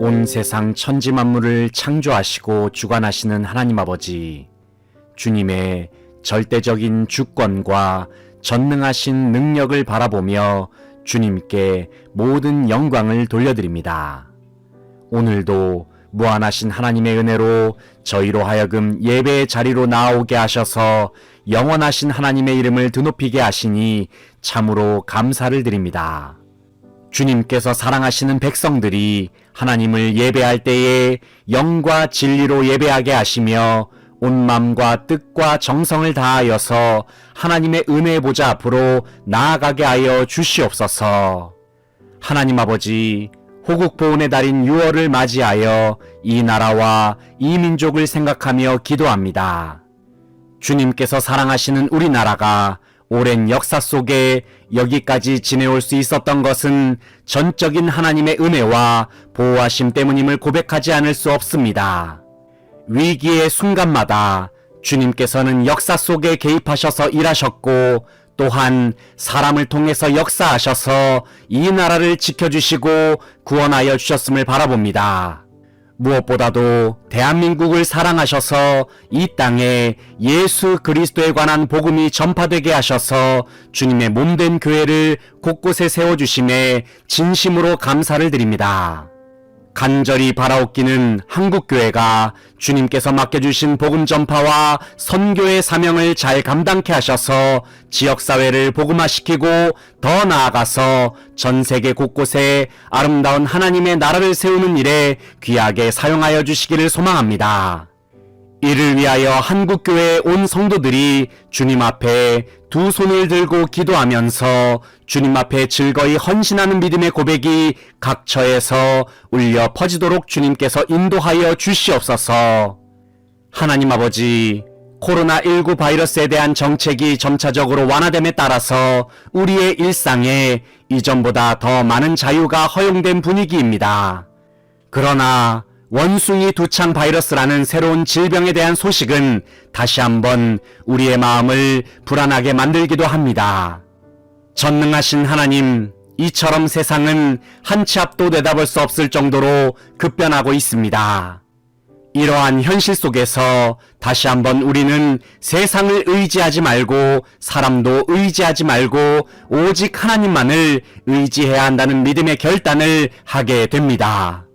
온 세상 천지 만물을 창조하시고 주관하시는 하나님 아버지, 주님의 절대적인 주권과 전능하신 능력을 바라보며 주님께 모든 영광을 돌려드립니다. 오늘도 무한하신 하나님의 은혜로 저희로 하여금 예배의 자리로 나아오게 하셔서 영원하신 하나님의 이름을 드높이게 하시니 참으로 감사를 드립니다. 주님께서 사랑하시는 백성들이 하나님을 예배할 때에 영과 진리로 예배하게 하시며 온 마음과 뜻과 정성을 다하여서 하나님의 은혜의 보좌 앞으로 나아가게 하여 주시옵소서. 하나님 아버지, 호국 보훈의 달인 6월을 맞이하여 이 나라와 이 민족을 생각하며 기도합니다. 주님께서 사랑하시는 우리나라가 오랜 역사 속에 여기까지 지내올 수 있었던 것은 전적인 하나님의 은혜와 보호하심 때문임을 고백하지 않을 수 없습니다. 위기의 순간마다 주님께서는 역사 속에 개입하셔서 일하셨고, 또한 사람을 통해서 역사하셔서 이 나라를 지켜주시고 구원하여 주셨음을 바라봅니다. 무엇보다도 대한민국을 사랑하셔서 이 땅에 예수 그리스도에 관한 복음이 전파되게 하셔서 주님의 몸된 교회를 곳곳에 세워주심에 진심으로 감사를 드립니다. 간절히 바라옵기는 한국교회가 주님께서 맡겨주신 복음 전파와 선교의 사명을 잘 감당케 하셔서 지역사회를 복음화시키고 더 나아가서 전 세계 곳곳에 아름다운 하나님의 나라를 세우는 일에 귀하게 사용하여 주시기를 소망합니다. 이를 위하여 한국교회의 온 성도들이 주님 앞에 두 손을 들고 기도하면서 주님 앞에 즐거이 헌신하는 믿음의 고백이 각 처에서 울려 퍼지도록 주님께서 인도하여 주시옵소서. 하나님 아버지, 코로나19 바이러스에 대한 정책이 점차적으로 완화됨에 따라서 우리의 일상에 이전보다 더 많은 자유가 허용된 분위기입니다. 그러나 원숭이 두창 바이러스라는 새로운 질병에 대한 소식은 다시 한번 우리의 마음을 불안하게 만들기도 합니다. 전능하신 하나님, 이처럼 세상은 한 치 앞도 내다볼 수 없을 정도로 급변하고 있습니다. 이러한 현실 속에서 다시 한번 우리는 세상을 의지하지 말고 사람도 의지하지 말고 오직 하나님만을 의지해야 한다는 믿음의 결단을 하게 됩니다.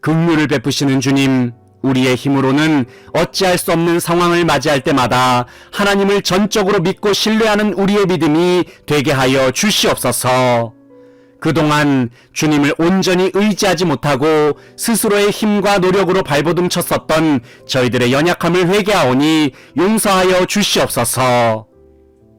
긍휼을 베푸시는 주님, 우리의 힘으로는 어찌할 수 없는 상황을 맞이할 때마다 하나님을 전적으로 믿고 신뢰하는 우리의 믿음이 되게 하여 주시옵소서. 그동안 주님을 온전히 의지하지 못하고 스스로의 힘과 노력으로 발버둥 쳤었던 저희들의 연약함을 회개하오니 용서하여 주시옵소서.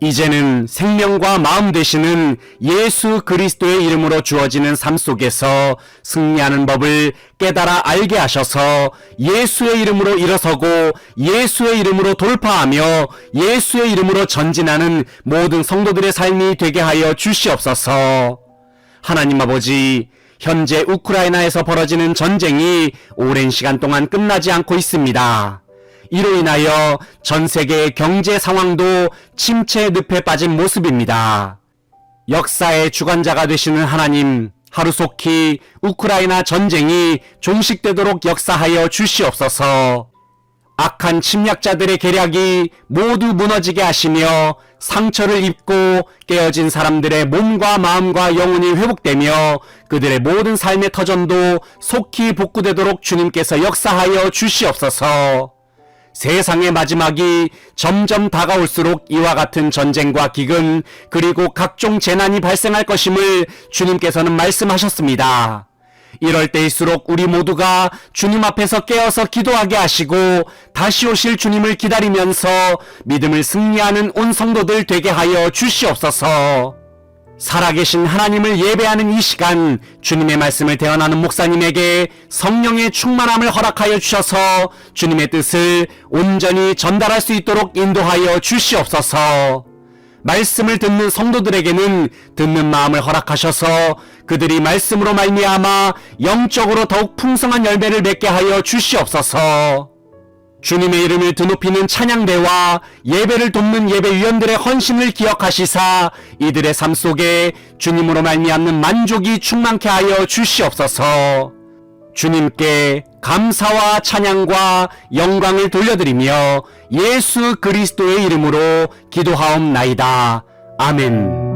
이제는 생명과 마음 되시는 예수 그리스도의 이름으로 주어지는 삶 속에서 승리하는 법을 깨달아 알게 하셔서 예수의 이름으로 일어서고 예수의 이름으로 돌파하며 예수의 이름으로 전진하는 모든 성도들의 삶이 되게 하여 주시옵소서. 하나님 아버지, 현재 우크라이나에서 벌어지는 전쟁이 오랜 시간 동안 끝나지 않고 있습니다. 이로 인하여 전 세계의 경제 상황도 침체 늪에 빠진 모습입니다. 역사의 주관자가 되시는 하나님, 하루속히 우크라이나 전쟁이 종식되도록 역사하여 주시옵소서. 악한 침략자들의 계략이 모두 무너지게 하시며 상처를 입고 깨어진 사람들의 몸과 마음과 영혼이 회복되며 그들의 모든 삶의 터전도 속히 복구되도록 주님께서 역사하여 주시옵소서. 세상의 마지막이 점점 다가올수록 이와 같은 전쟁과 기근 그리고 각종 재난이 발생할 것임을 주님께서는 말씀하셨습니다. 이럴 때일수록 우리 모두가 주님 앞에서 깨어서 기도하게 하시고 다시 오실 주님을 기다리면서 믿음을 승리하는 온 성도들 되게 하여 주시옵소서. 살아계신 하나님을 예배하는 이 시간 주님의 말씀을 대언하는 목사님에게 성령의 충만함을 허락하여 주셔서 주님의 뜻을 온전히 전달할 수 있도록 인도하여 주시옵소서. 말씀을 듣는 성도들에게는 듣는 마음을 허락하셔서 그들이 말씀으로 말미암아 영적으로 더욱 풍성한 열매를 맺게 하여 주시옵소서. 주님의 이름을 드높이는 찬양대와 예배를 돕는 예배위원들의 헌신을 기억하시사 이들의 삶 속에 주님으로 말미암는 만족이 충만케 하여 주시옵소서. 주님께 감사와 찬양과 영광을 돌려드리며 예수 그리스도의 이름으로 기도하옵나이다. 아멘.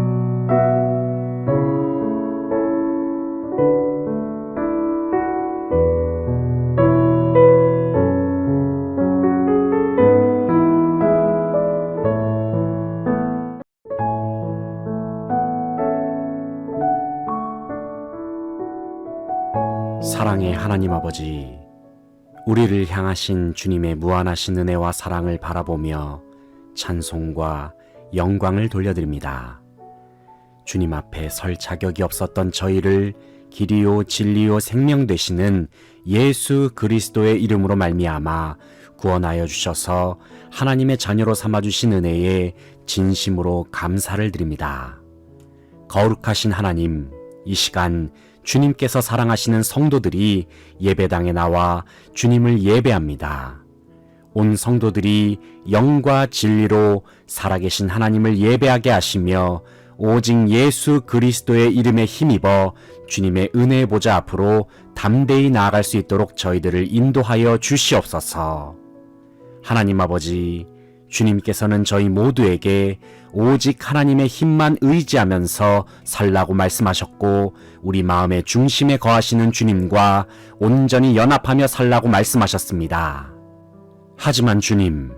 사랑의 하나님 아버지, 우리를 향하신 주님의 무한하신 은혜와 사랑을 바라보며 찬송과 영광을 돌려드립니다. 주님 앞에 설 자격이 없었던 저희를 길이요 진리요 생명 되시는 예수 그리스도의 이름으로 말미암아 구원하여 주셔서 하나님의 자녀로 삼아주신 은혜에 진심으로 감사를 드립니다. 거룩하신 하나님, 이 시간 주님께서 사랑하시는 성도들이 예배당에 나와 주님을 예배합니다. 온 성도들이 영과 진리로 살아계신 하나님을 예배하게 하시며 오직 예수 그리스도의 이름에 힘입어 주님의 은혜의 보좌 앞으로 담대히 나아갈 수 있도록 저희들을 인도하여 주시옵소서. 하나님 아버지, 주님께서는 저희 모두에게 오직 하나님의 힘만 의지하면서 살라고 말씀하셨고, 우리 마음의 중심에 거하시는 주님과 온전히 연합하며 살라고 말씀하셨습니다. 하지만 주님,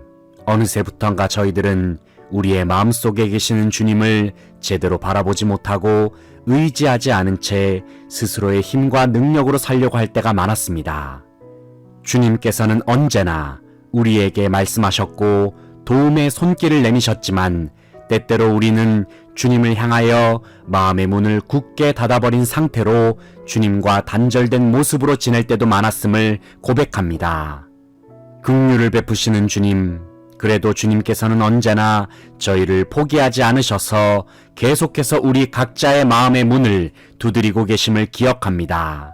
어느새부턴가 저희들은 우리의 마음속에 계시는 주님을 제대로 바라보지 못하고 의지하지 않은 채 스스로의 힘과 능력으로 살려고 할 때가 많았습니다. 주님께서는 언제나 우리에게 말씀하셨고 도움의 손길을 내미셨지만 때때로 우리는 주님을 향하여 마음의 문을 굳게 닫아버린 상태로 주님과 단절된 모습으로 지낼 때도 많았음을 고백합니다. 긍휼을 베푸시는 주님, 그래도 주님께서는 언제나 저희를 포기하지 않으셔서 계속해서 우리 각자의 마음의 문을 두드리고 계심을 기억합니다.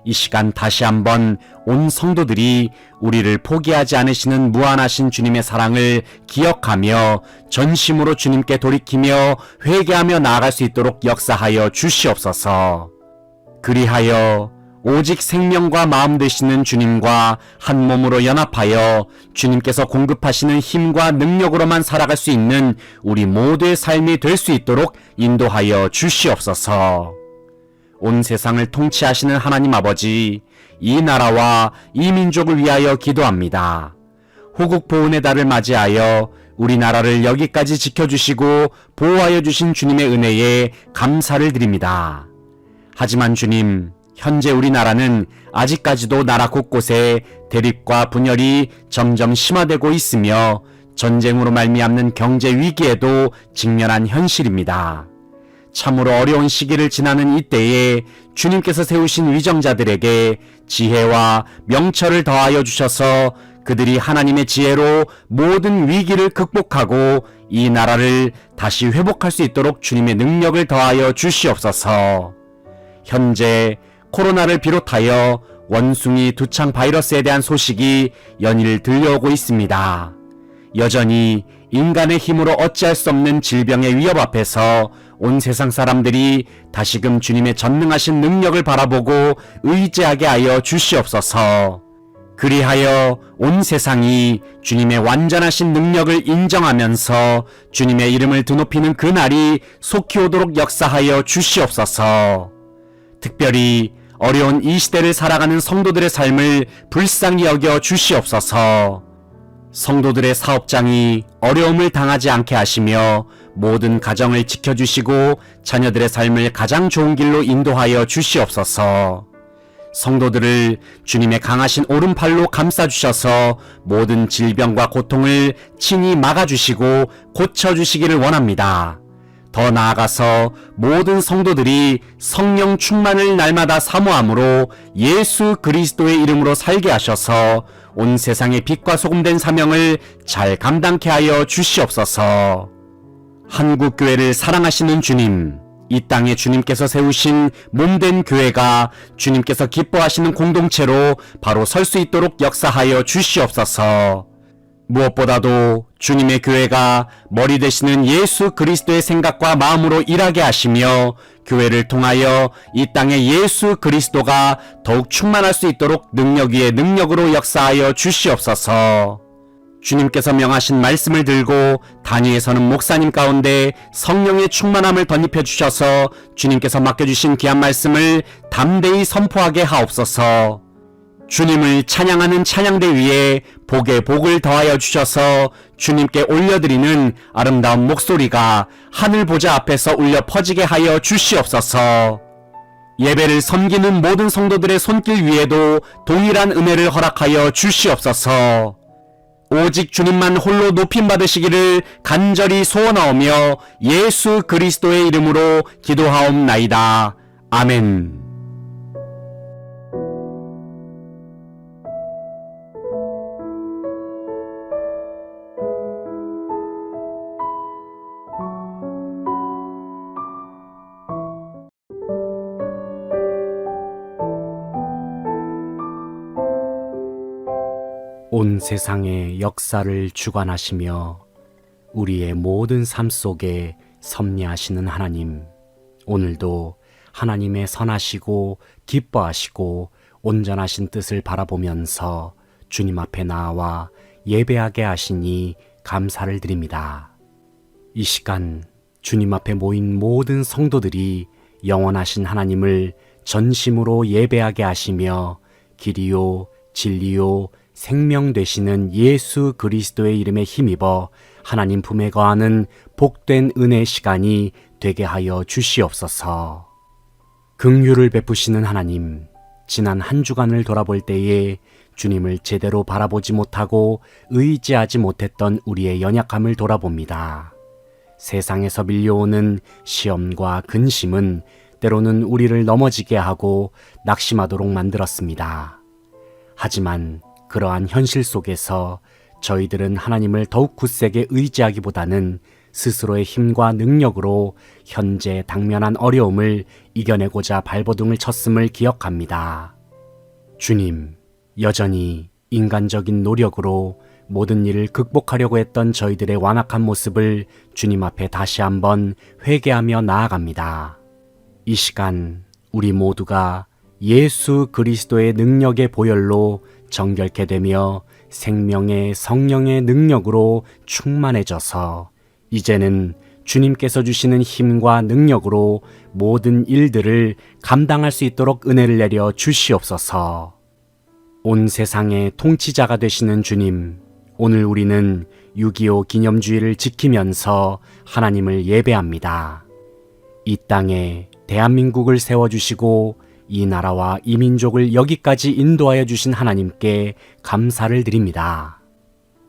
이 시간 다시 한번 온 성도들이 우리를 포기하지 않으시는 무한하신 주님의 사랑을 기억하며 전심으로 주님께 돌이키며 회개하며 나아갈 수 있도록 역사하여 주시옵소서. 그리하여 오직 생명과 마음 되시는 주님과 한 몸으로 연합하여 주님께서 공급하시는 힘과 능력으로만 살아갈 수 있는 우리 모두의 삶이 될 수 있도록 인도하여 주시옵소서. 온 세상을 통치하시는 하나님 아버지, 이 나라와 이 민족을 위하여 기도합니다. 호국 보훈의 달을 맞이하여 우리나라를 여기까지 지켜주시고 보호하여 주신 주님의 은혜에 감사를 드립니다. 하지만 주님, 현재 우리나라는 아직까지도 나라 곳곳에 대립과 분열이 점점 심화되고 있으며 전쟁으로 말미암는 경제 위기에도 직면한 현실입니다. 참으로 어려운 시기를 지나는 이때에 주님께서 세우신 위정자들에게 지혜와 명철을 더하여 주셔서 그들이 하나님의 지혜로 모든 위기를 극복하고 이 나라를 다시 회복할 수 있도록 주님의 능력을 더하여 주시옵소서. 현재 코로나를 비롯하여 원숭이 두창 바이러스에 대한 소식이 연일 들려오고 있습니다. 여전히 인간의 힘으로 어찌할 수 없는 질병의 위협 앞에서 온 세상 사람들이 다시금 주님의 전능하신 능력을 바라보고 의지하게 하여 주시옵소서. 그리하여 온 세상이 주님의 완전하신 능력을 인정하면서 주님의 이름을 드높이는 그날이 속히 오도록 역사하여 주시옵소서. 특별히 어려운 이 시대를 살아가는 성도들의 삶을 불쌍히 여겨 주시옵소서. 성도들의 사업장이 어려움을 당하지 않게 하시며 모든 가정을 지켜주시고 자녀들의 삶을 가장 좋은 길로 인도하여 주시옵소서. 성도들을 주님의 강하신 오른팔로 감싸주셔서 모든 질병과 고통을 친히 막아주시고 고쳐주시기를 원합니다. 더 나아가서 모든 성도들이 성령 충만을 날마다 사모함으로 예수 그리스도의 이름으로 살게 하셔서 온 세상의 빛과 소금된 사명을 잘 감당케 하여 주시옵소서. 한국교회를 사랑하시는 주님, 이 땅에 주님께서 세우신 몸된 교회가 주님께서 기뻐하시는 공동체로 바로 설 수 있도록 역사하여 주시옵소서. 무엇보다도 주님의 교회가 머리 되시는 예수 그리스도의 생각과 마음으로 일하게 하시며 교회를 통하여 이 땅에 예수 그리스도가 더욱 충만할 수 있도록 능력 위에 능력으로 역사하여 주시옵소서. 주님께서 명하신 말씀을 들고 단위에 서는 목사님 가운데 성령의 충만함을 덧입혀 주셔서 주님께서 맡겨주신 귀한 말씀을 담대히 선포하게 하옵소서. 주님을 찬양하는 찬양대 위에 복에 복을 더하여 주셔서 주님께 올려드리는 아름다운 목소리가 하늘 보좌 앞에서 울려 퍼지게 하여 주시옵소서. 예배를 섬기는 모든 성도들의 손길 위에도 동일한 은혜를 허락하여 주시옵소서. 오직 주님만 홀로 높임 받으시기를 간절히 소원하오며 예수 그리스도의 이름으로 기도하옵나이다. 아멘. 온 세상의 역사를 주관하시며 우리의 모든 삶 속에 섭리하시는 하나님, 오늘도 하나님의 선하시고 기뻐하시고 온전하신 뜻을 바라보면서 주님 앞에 나와 예배하게 하시니 감사를 드립니다. 이 시간 주님 앞에 모인 모든 성도들이 영원하신 하나님을 전심으로 예배하게 하시며 길이요 진리요 생명 되시는 예수 그리스도의 이름에 힘입어 하나님 품에 거하는 복된 은혜 시간이 되게 하여 주시옵소서. 긍휼을 베푸시는 하나님, 지난 한 주간을 돌아볼 때에 주님을 제대로 바라보지 못하고 의지하지 못했던 우리의 연약함을 돌아봅니다. 세상에서 밀려오는 시험과 근심은 때로는 우리를 넘어지게 하고 낙심하도록 만들었습니다. 하지만 그러한 현실 속에서 저희들은 하나님을 더욱 굳세게 의지하기보다는 스스로의 힘과 능력으로 현재 당면한 어려움을 이겨내고자 발버둥을 쳤음을 기억합니다. 주님, 여전히 인간적인 노력으로 모든 일을 극복하려고 했던 저희들의 완악한 모습을 주님 앞에 다시 한번 회개하며 나아갑니다. 이 시간 우리 모두가 예수 그리스도의 능력의 보혈로 정결케 되며 생명의 성령의 능력으로 충만해져서 이제는 주님께서 주시는 힘과 능력으로 모든 일들을 감당할 수 있도록 은혜를 내려 주시옵소서. 온 세상의 통치자가 되시는 주님, 오늘 우리는 6.25 기념주의를 지키면서 하나님을 예배합니다. 이 땅에 대한민국을 세워주시고 이 나라와 이 민족을 여기까지 인도하여 주신 하나님께 감사를 드립니다.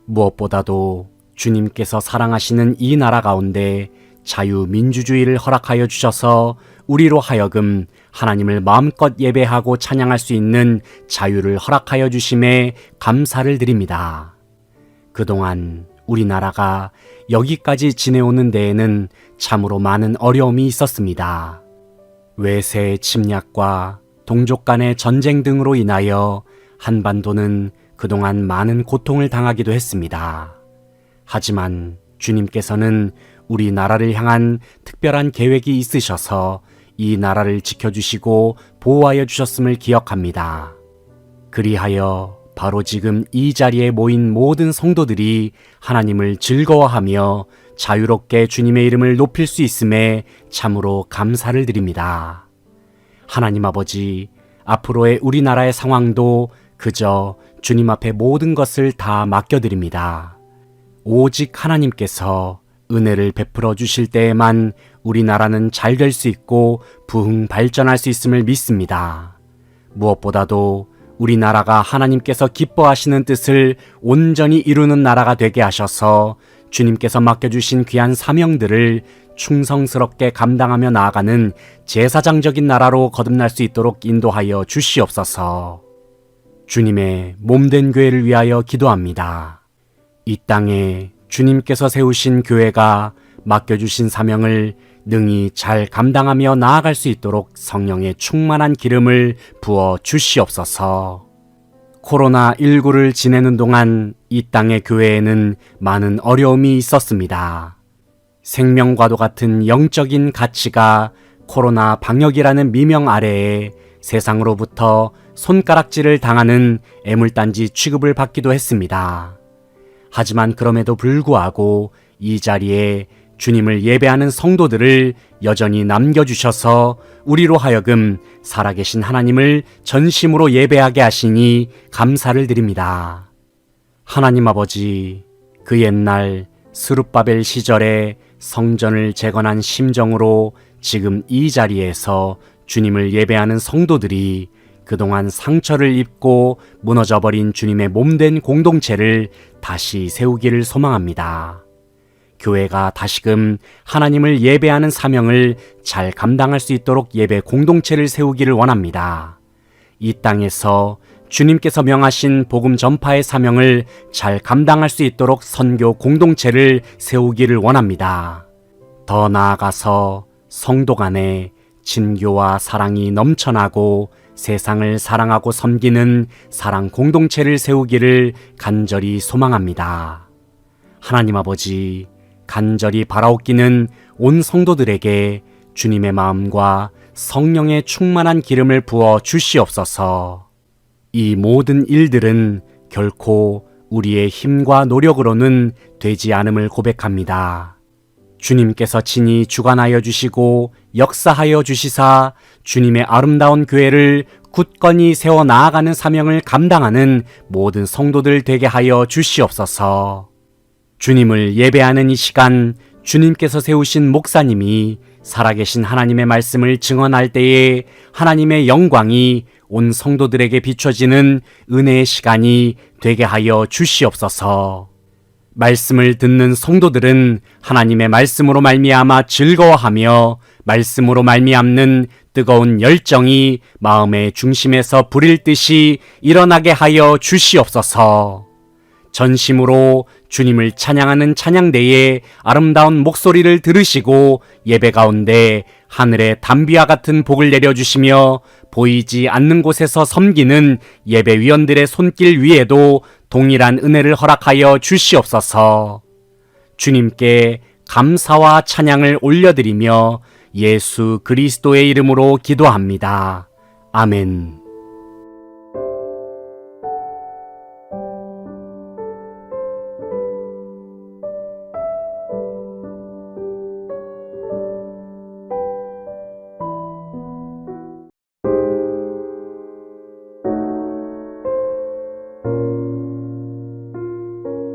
무엇보다도 주님께서 사랑하시는 이 나라 가운데 자유민주주의를 허락하여 주셔서 우리로 하여금 하나님을 마음껏 예배하고 찬양할 수 있는 자유를 허락하여 주심에 감사를 드립니다. 그동안 우리나라가 여기까지 지내오는 데에는 참으로 많은 어려움이 있었습니다. 외세의 침략과 동족 간의 전쟁 등으로 인하여 한반도는 그동안 많은 고통을 당하기도 했습니다. 하지만 주님께서는 우리나라를 향한 특별한 계획이 있으셔서 이 나라를 지켜주시고 보호하여 주셨음을 기억합니다. 그리하여 바로 지금 이 자리에 모인 모든 성도들이 하나님을 즐거워하며 자유롭게 주님의 이름을 높일 수 있음에 참으로 감사를 드립니다. 하나님 아버지, 앞으로의 우리나라의 상황도 그저 주님 앞에 모든 것을 다 맡겨드립니다. 오직 하나님께서 은혜를 베풀어 주실 때에만 우리나라는 잘 될 수 있고 부흥 발전할 수 있음을 믿습니다. 무엇보다도 우리나라가 하나님께서 기뻐하시는 뜻을 온전히 이루는 나라가 되게 하셔서 주님께서 맡겨주신 귀한 사명들을 충성스럽게 감당하며 나아가는 제사장적인 나라로 거듭날 수 있도록 인도하여 주시옵소서. 주님의 몸된 교회를 위하여 기도합니다. 이 땅에 주님께서 세우신 교회가 맡겨주신 사명을 능히 잘 감당하며 나아갈 수 있도록 성령의 충만한 기름을 부어 주시옵소서. 코로나19를 지내는 동안 이 땅의 교회에는 많은 어려움이 있었습니다. 생명과도 같은 영적인 가치가 코로나 방역이라는 미명 아래에 세상으로부터 손가락질을 당하는 애물단지 취급을 받기도 했습니다. 하지만 그럼에도 불구하고 이 자리에 주님을 예배하는 성도들을 여전히 남겨주셔서 우리로 하여금 살아계신 하나님을 전심으로 예배하게 하시니 감사를 드립니다. 하나님 아버지, 그 옛날 스룹바벨 시절에 성전을 재건한 심정으로 지금 이 자리에서 주님을 예배하는 성도들이 그동안 상처를 입고 무너져버린 주님의 몸된 공동체를 다시 세우기를 소망합니다. 교회가 다시금 하나님을 예배하는 사명을 잘 감당할 수 있도록 예배 공동체를 세우기를 원합니다. 이 땅에서 주님께서 명하신 복음 전파의 사명을 잘 감당할 수 있도록 선교 공동체를 세우기를 원합니다. 더 나아가서 성도 간에 진교와 사랑이 넘쳐나고 세상을 사랑하고 섬기는 사랑 공동체를 세우기를 간절히 소망합니다. 하나님 아버지, 간절히 바라옵기는 온 성도들에게 주님의 마음과 성령의 충만한 기름을 부어 주시옵소서. 이 모든 일들은 결코 우리의 힘과 노력으로는 되지 않음을 고백합니다. 주님께서 친히 주관하여 주시고 역사하여 주시사 주님의 아름다운 교회를 굳건히 세워 나아가는 사명을 감당하는 모든 성도들 되게 하여 주시옵소서. 주님을 예배하는 이 시간, 주님께서 세우신 목사님이 살아계신 하나님의 말씀을 증언할 때에 하나님의 영광이 온 성도들에게 비춰지는 은혜의 시간이 되게 하여 주시옵소서. 말씀을 듣는 성도들은 하나님의 말씀으로 말미암아 즐거워하며 말씀으로 말미암는 뜨거운 열정이 마음의 중심에서 불일 듯이 일어나게 하여 주시옵소서. 전심으로 주님을 찬양하는 찬양대의 아름다운 목소리를 들으시고 예배 가운데 하늘의 담비와 같은 복을 내려주시며 보이지 않는 곳에서 섬기는 예배위원들의 손길 위에도 동일한 은혜를 허락하여 주시옵소서. 주님께 감사와 찬양을 올려드리며 예수 그리스도의 이름으로 기도합니다. 아멘.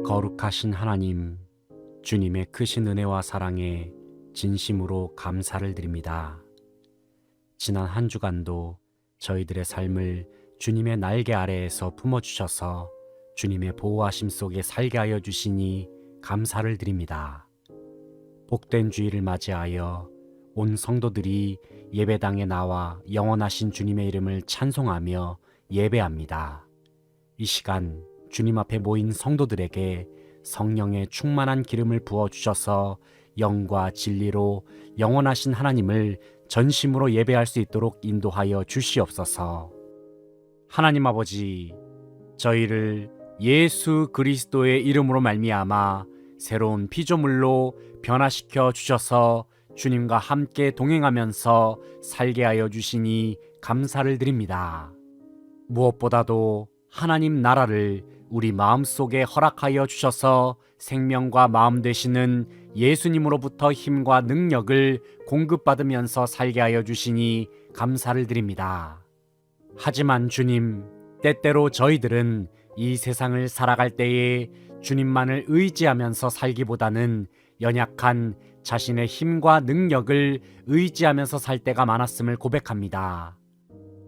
거룩하신 하나님, 주님의 크신 은혜와 사랑에 진심으로 감사를 드립니다. 지난 한 주간도 저희들의 삶을 주님의 날개 아래에서 품어주셔서 주님의 보호하심 속에 살게 하여 주시니 감사를 드립니다. 복된 주일을 맞이하여 온 성도들이 예배당에 나와 영원하신 주님의 이름을 찬송하며 예배합니다. 이 시간 주님 앞에 모인 성도들에게 성령의 충만한 기름을 부어주셔서 영과 진리로 영원하신 하나님을 전심으로 예배할 수 있도록 인도하여 주시옵소서. 하나님 아버지, 저희를 예수 그리스도의 이름으로 말미암아 새로운 피조물로 변화시켜 주셔서 주님과 함께 동행하면서 살게 하여 주시니 감사를 드립니다. 무엇보다도 하나님 나라를 우리 마음속에 허락하여 주셔서 생명과 마음 되시는 예수님으로부터 힘과 능력을 공급받으면서 살게 하여 주시니 감사를 드립니다. 하지만 주님, 때때로 저희들은 이 세상을 살아갈 때에 주님만을 의지하면서 살기보다는 연약한 자신의 힘과 능력을 의지하면서 살 때가 많았음을 고백합니다.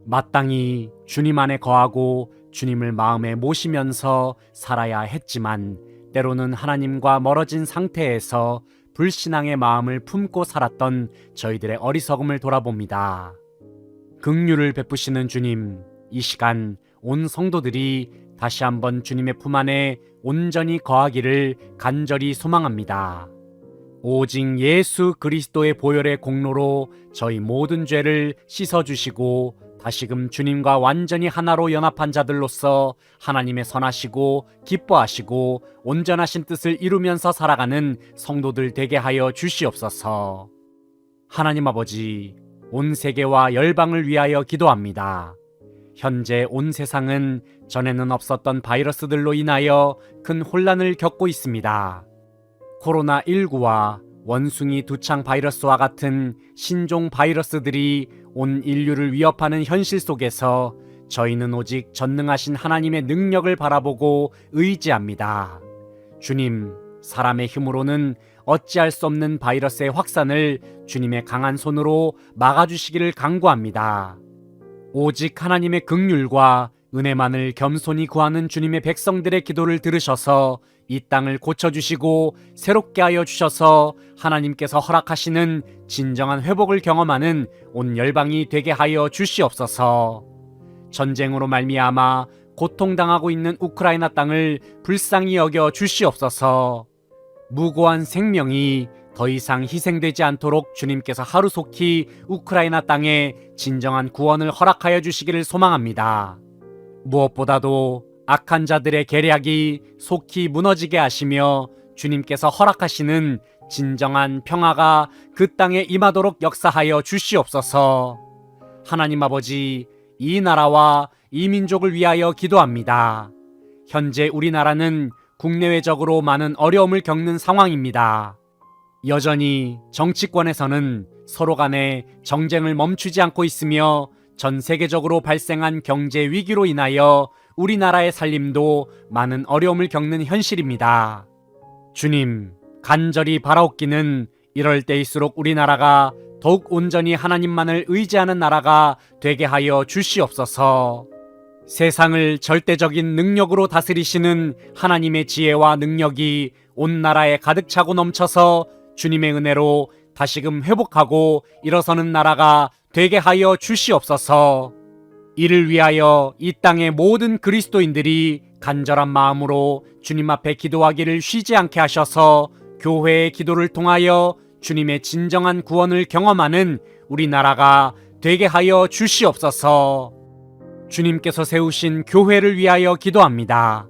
마땅히 주님 안에 거하고 주님을 마음에 모시면서 살아야 했지만 때로는 하나님과 멀어진 상태에서 불신앙의 마음을 품고 살았던 저희들의 어리석음을 돌아봅니다. 긍휼을 베푸시는 주님, 이 시간 온 성도들이 다시 한번 주님의 품 안에 온전히 거하기를 간절히 소망합니다. 오직 예수 그리스도의 보혈의 공로로 저희 모든 죄를 씻어주시고 다시금 주님과 완전히 하나로 연합한 자들로서 하나님의 선하시고 기뻐하시고 온전하신 뜻을 이루면서 살아가는 성도들 되게 하여 주시옵소서. 하나님 아버지, 온 세계와 열방을 위하여 기도합니다. 현재 온 세상은 전에는 없었던 바이러스들로 인하여 큰 혼란을 겪고 있습니다. 코로나19와 원숭이 두창 바이러스와 같은 신종 바이러스들이 온 인류를 위협하는 현실 속에서 저희는 오직 전능하신 하나님의 능력을 바라보고 의지합니다. 주님, 사람의 힘으로는 어찌할 수 없는 바이러스의 확산을 주님의 강한 손으로 막아주시기를 간구합니다. 오직 하나님의 긍휼과 은혜만을 겸손히 구하는 주님의 백성들의 기도를 들으셔서 이 땅을 고쳐주시고 새롭게 하여 주셔서 하나님께서 허락하시는 진정한 회복을 경험하는 온 열방이 되게 하여 주시옵소서. 전쟁으로 말미암아 고통당하고 있는 우크라이나 땅을 불쌍히 여겨 주시옵소서. 무고한 생명이 더 이상 희생되지 않도록 주님께서 하루속히 우크라이나 땅에 진정한 구원을 허락하여 주시기를 소망합니다. 무엇보다도 악한 자들의 계략이 속히 무너지게 하시며 주님께서 허락하시는 진정한 평화가 그 땅에 임하도록 역사하여 주시옵소서. 하나님 아버지, 이 나라와 이 민족을 위하여 기도합니다. 현재 우리나라는 국내외적으로 많은 어려움을 겪는 상황입니다. 여전히 정치권에서는 서로 간에 정쟁을 멈추지 않고 있으며 전 세계적으로 발생한 경제 위기로 인하여 우리나라의 살림도 많은 어려움을 겪는 현실입니다. 주님, 간절히 바라옵기는 이럴 때일수록 우리나라가 더욱 온전히 하나님만을 의지하는 나라가 되게 하여 주시옵소서. 세상을 절대적인 능력으로 다스리시는 하나님의 지혜와 능력이 온 나라에 가득 차고 넘쳐서 주님의 은혜로 다시금 회복하고 일어서는 나라가 되게 하여 주시옵소서. 이를 위하여 이 땅의 모든 그리스도인들이 간절한 마음으로 주님 앞에 기도하기를 쉬지 않게 하셔서 교회의 기도를 통하여 주님의 진정한 구원을 경험하는 우리나라가 되게 하여 주시옵소서. 주님께서 세우신 교회를 위하여 기도합니다.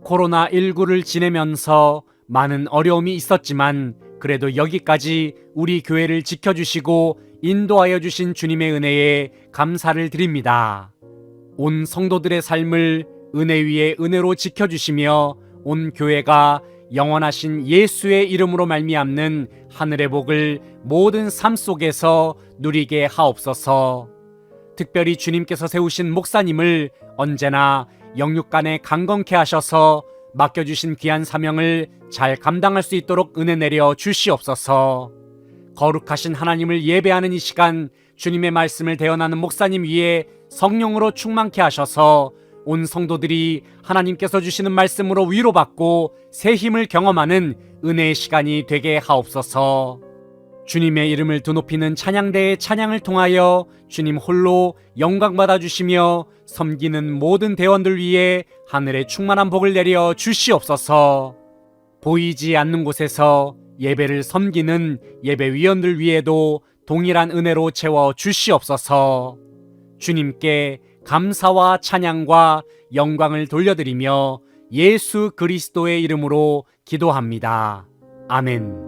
코로나19를 지내면서 많은 어려움이 있었지만 그래도 여기까지 우리 교회를 지켜주시고 인도하여 주신 주님의 은혜에 감사를 드립니다. 온 성도들의 삶을 은혜 위에 은혜로 지켜주시며 온 교회가 영원하신 예수의 이름으로 말미암는 하늘의 복을 모든 삶 속에서 누리게 하옵소서. 특별히 주님께서 세우신 목사님을 언제나 영육간에 강건케 하셔서 맡겨주신 귀한 사명을 잘 감당할 수 있도록 은혜 내려 주시옵소서. 거룩하신 하나님을 예배하는 이 시간 주님의 말씀을 대언하는 목사님 위에 성령으로 충만케 하셔서 온 성도들이 하나님께서 주시는 말씀으로 위로받고 새 힘을 경험하는 은혜의 시간이 되게 하옵소서. 주님의 이름을 드높이는 찬양대의 찬양을 통하여 주님 홀로 영광 받아 주시며 섬기는 모든 대원들 위에 하늘의 충만한 복을 내려 주시옵소서. 보이지 않는 곳에서 예배를 섬기는 예배위원들 위에도 동일한 은혜로 채워 주시옵소서. 주님께 감사와 찬양과 영광을 돌려드리며 예수 그리스도의 이름으로 기도합니다. 아멘.